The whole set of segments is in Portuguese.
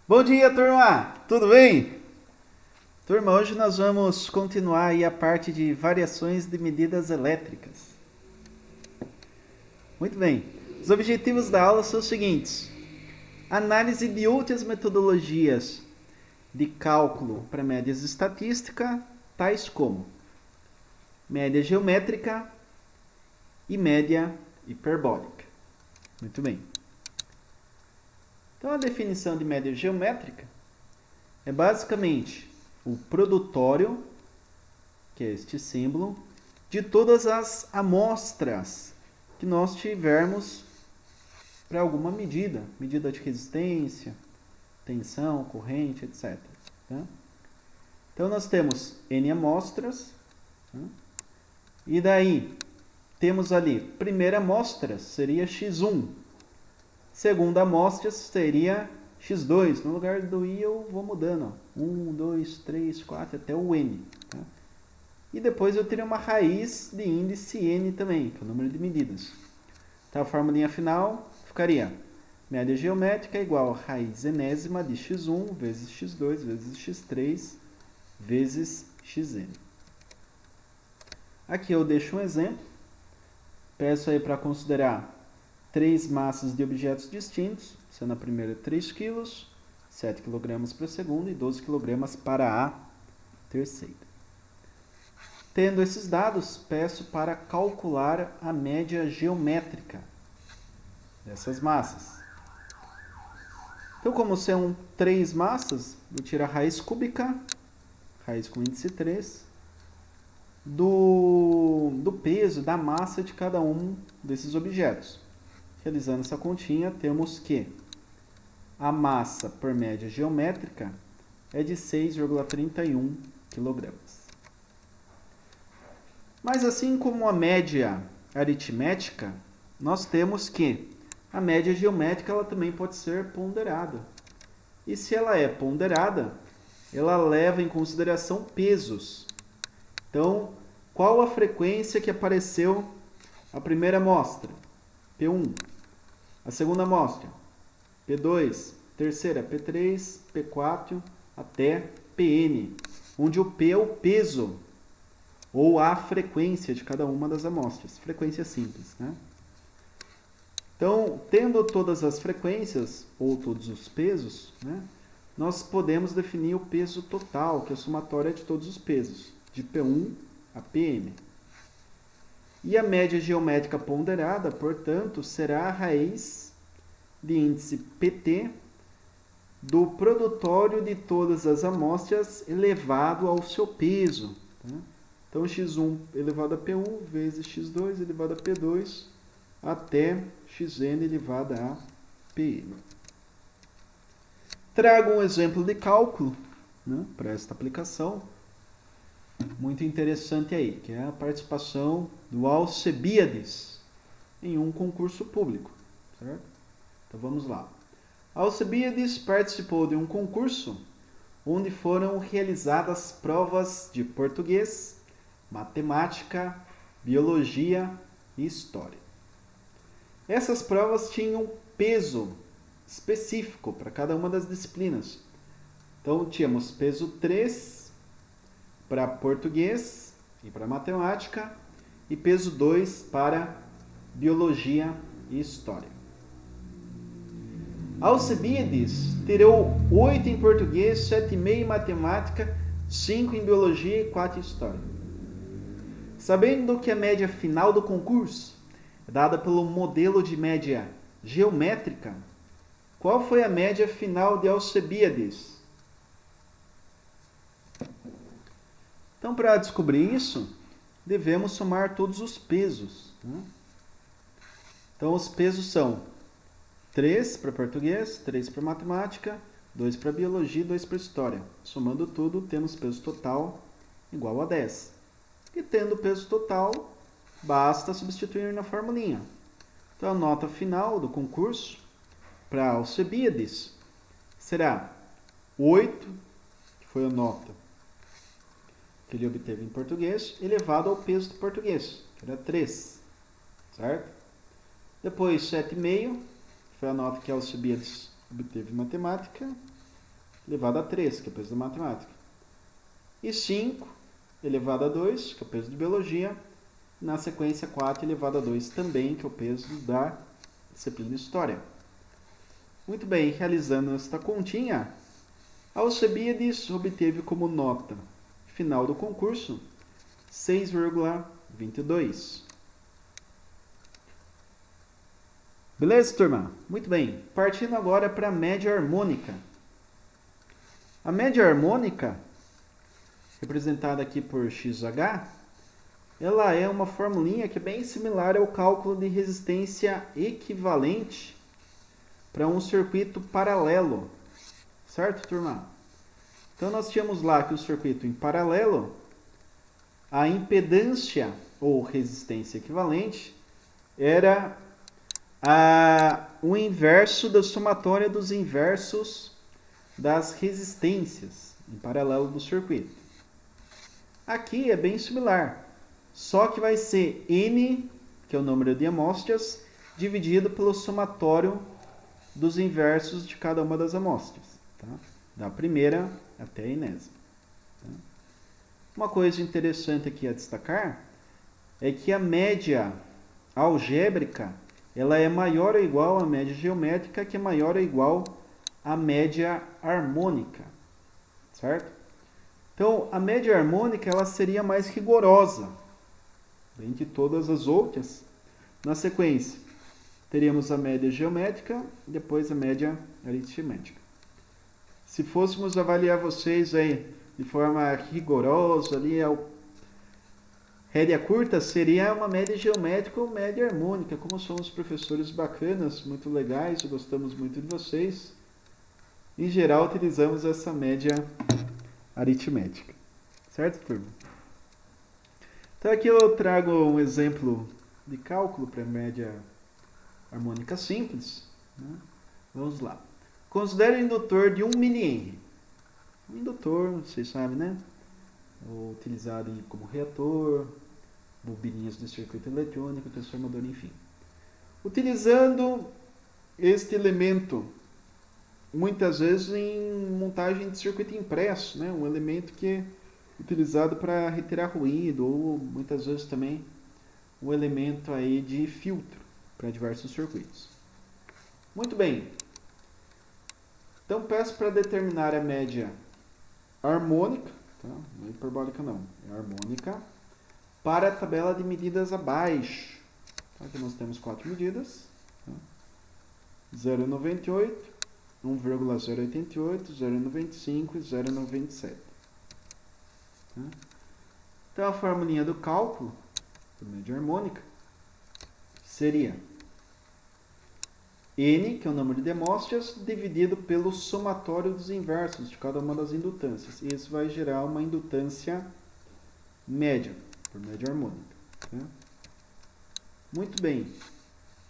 Bom dia, turma! Tudo bem? Turma, hoje nós vamos continuar aí a parte de variações de medidas elétricas. Muito bem. Os objetivos da aula são os seguintes: análise de outras metodologias de cálculo para médias estatísticas, tais como média geométrica e média hiperbólica. Muito bem. Então, a definição de média geométrica é basicamente o produtório, que é este símbolo, de todas as amostras que nós tivermos para alguma medida, medida de resistência, tensão, corrente, etc. Tá? Então, nós temos N amostras, tá? E daí temos ali, primeira amostra seria x1, segunda amostra seria x2, no lugar do i eu vou mudando, ó. 1, 2, 3, 4, até o n. Tá? E depois eu teria uma raiz de índice n também, que é o número de medidas. Então a formulinha final ficaria média geométrica igual a raiz enésima de x1 vezes x2 vezes x3 vezes xn. Aqui eu deixo um exemplo. Peço aí para considerar 3 massas de objetos distintos, sendo a primeira 3 kg, 7 kg para a segunda e 12 kg para a terceira. Tendo esses dados, peço para calcular a média geométrica dessas massas. Então, como são 3 massas, eu tiro a raiz cúbica, raiz com índice 3, do peso, da massa de cada um desses objetos. Realizando essa continha, temos que a massa por média geométrica é de 6,31 kg. Mas assim como a média aritmética, nós temos que a média geométrica ela também pode ser ponderada. E se ela é ponderada, ela leva em consideração pesos. Então, qual a frequência que apareceu a primeira amostra? P1. A segunda amostra, P2. Terceira, P3, P4, até Pn, onde o P é o peso, ou a frequência de cada uma das amostras. Frequência simples, né? Então, tendo todas as frequências, ou todos os pesos, né, nós podemos definir o peso total, que é a somatória de todos os pesos, de P1 a Pn. E a média geométrica ponderada, portanto, será a raiz de índice Pt do produtório de todas as amostras elevado ao seu peso. Tá? Então, x1 elevado a P1 vezes x2 elevado a P2 até xn elevado a Pn. Trago um exemplo de cálculo, né, para esta aplicação. Muito interessante aí, que é a participação do Alcebiades em um concurso público, certo? Então vamos lá. Alcebiades participou de um concurso onde foram realizadas provas de português, matemática, biologia e história. Essas provas tinham peso específico para cada uma das disciplinas. Então tínhamos peso 3 para português e para matemática, e peso 2 para biologia e história. Alcebiades tirou 8 em português, 7,5 em matemática, 5 em biologia e 4 em história. Sabendo que a média final do concurso é dada pelo modelo de média geométrica, qual foi a média final de Alcebiades? Então, para descobrir isso, devemos somar todos os pesos. Né? Então, os pesos são 3 para português, 3 para matemática, 2 para biologia e 2 para história. Somando tudo, temos peso total igual a 10. E tendo peso total, basta substituir na formulinha. Então, a nota final do concurso para Alcebiades será 8, que foi a nota que ele obteve em português, elevado ao peso do português, que era 3, certo? Depois 7,5, foi a nota que Alcebiades obteve em matemática, elevado a 3, que é o peso da matemática. E 5 elevado a 2, que é o peso de biologia. Na sequência, 4 elevado a 2 também, que é o peso da disciplina de história. Muito bem, realizando esta continha, Alcebiades obteve como nota final do concurso 6,22. Beleza, turma? Muito bem. Partindo agora para a média harmônica. A média harmônica, representada aqui por XH, ela é uma formulinha que é bem similar ao cálculo de resistência equivalente para um circuito paralelo. Certo, turma? Então, nós tínhamos lá que o circuito em paralelo, a impedância ou resistência equivalente era o inverso da somatória dos inversos das resistências em paralelo do circuito. Aqui é bem similar, só que vai ser N, que é o número de amostras, dividido pelo somatório dos inversos de cada uma das amostras, tá? Da primeira até a enésima. Tá? Uma coisa interessante aqui a destacar é que a média algébrica ela é maior ou igual à média geométrica, que é maior ou igual à média harmônica, certo? Então, a média harmônica ela seria mais rigorosa dentre todas as outras. Na sequência, teríamos a média geométrica e depois a média aritmética. Se fôssemos avaliar vocês aí de forma rigorosa, ali rédea curta, seria uma média geométrica ou média harmônica. Como somos professores bacanas, muito legais, gostamos muito de vocês, em geral utilizamos essa média aritmética. Certo, turma? Então aqui eu trago um exemplo de cálculo para média harmônica simples. Né? Vamos lá. Considere um indutor de 1 mH. Um indutor, vocês sabem, né? Utilizado como reator, bobininhas de circuito eletrônico, transformador, enfim. Utilizando este elemento, muitas vezes em montagem de circuito impresso, né? Um elemento que é utilizado para retirar ruído, ou muitas vezes também um elemento aí de filtro para diversos circuitos. Muito bem. Então, peço para determinar a média harmônica, tá? Não é hiperbólica não, é harmônica, para a tabela de medidas abaixo. Tá? Aqui nós temos 4 medidas, tá? 0,98, 1,088, 0,95 e 0,97. Tá? Então, a formulinha do cálculo da média harmônica seria N, que é o número de amostras, dividido pelo somatório dos inversos de cada uma das indutâncias. E isso vai gerar uma indutância média, por média harmônica. Tá? Muito bem.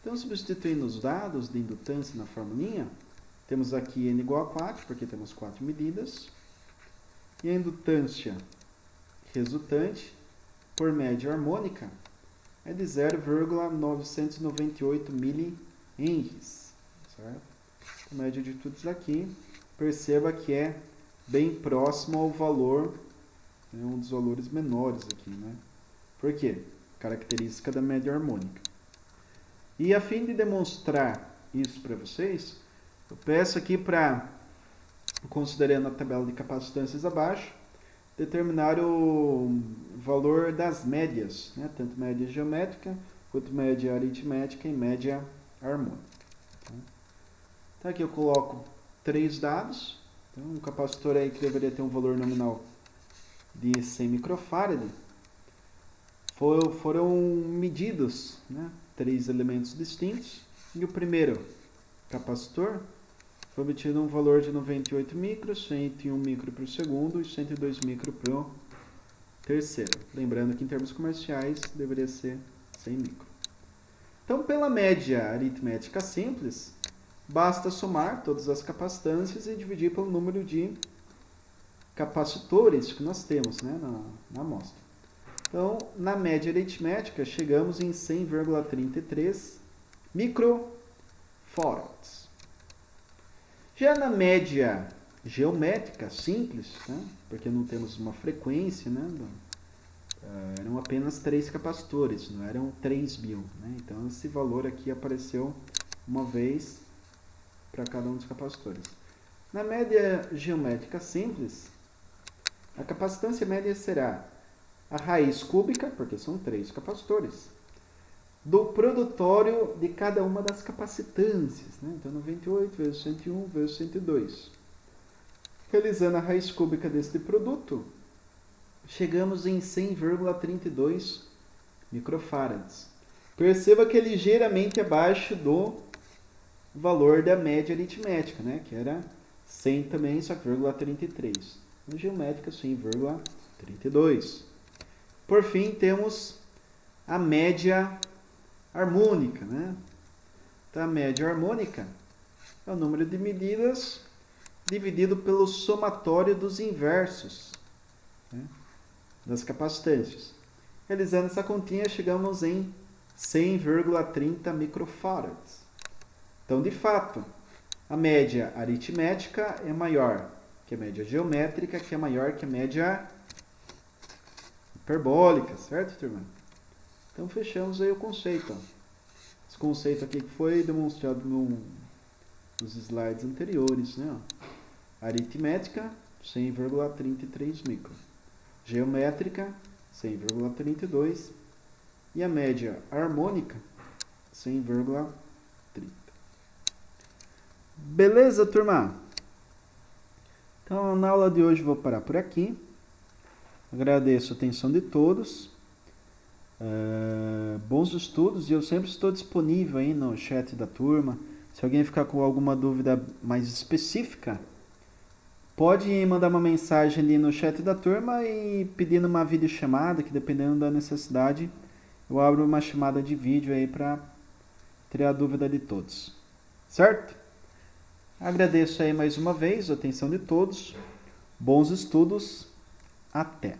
Então, substituindo os dados de indutância na formulinha, temos aqui N igual a 4, porque temos 4 medidas. E a indutância resultante, por média harmônica, é de 0,998 mH. Certo? A média de tudo isso aqui, perceba que é bem próximo ao valor, né, um dos valores menores aqui, né? Por quê? Característica da média harmônica. E a fim de demonstrar isso para vocês, eu peço aqui para, considerando a tabela de capacitâncias abaixo, determinar o valor das médias, né? Tanto média geométrica, quanto média aritmética e média harmônica. Então aqui eu coloco 3 dados. Então, um capacitor aí que deveria ter um valor nominal de 100 microfarad. Foram medidos, né, 3 elementos distintos. E o primeiro capacitor foi obtido um valor de 98 micros, 101 micro para o segundo e 102 micro para o terceiro. Lembrando que em termos comerciais deveria ser 100 micro. Então, pela média aritmética simples, basta somar todas as capacitâncias e dividir pelo número de capacitores que nós temos, né, na amostra. Então, na média aritmética, chegamos em 100,33 microfarads. Já na média geométrica simples, né? Porque não temos uma frequência, né? Eram apenas 3 capacitores, não eram 3.000, né? Então esse valor aqui apareceu uma vez para cada um dos capacitores. Na média geométrica simples, a capacitância média será a raiz cúbica, porque são 3 capacitores, do produtório de cada uma das capacitâncias, né? Então 98 vezes 101 vezes 102. Realizando a raiz cúbica deste produto, chegamos em 100,32 microfarads. Perceba que é ligeiramente abaixo do valor da média aritmética, né? Que era 100 também, só que 0,33. Na geométrica, 100,32. Por fim, temos a média harmônica, né? Então, a média harmônica é o número de medidas dividido pelo somatório dos inversos, né, das capacitâncias. Realizando essa continha, chegamos em 100,30 microfarads. Então, de fato, a média aritmética é maior que a média geométrica, que é maior que a média hiperbólica, certo, turma? Então, fechamos aí o conceito. Esse conceito aqui que foi demonstrado nos slides anteriores, né? Aritmética, 100,33 micro. Geométrica, 100,32. E a média harmônica, 100,30. Beleza, turma? Então, na aula de hoje vou parar por aqui. Agradeço a atenção de todos. Bons estudos, e eu sempre estou disponível aí no chat da turma. Se alguém ficar com alguma dúvida mais específica, pode mandar uma mensagem ali no chat da turma e pedindo uma videochamada, que dependendo da necessidade, eu abro uma chamada de vídeo aí para tirar a dúvida de todos. Certo? Agradeço aí mais uma vez a atenção de todos. Bons estudos. Até!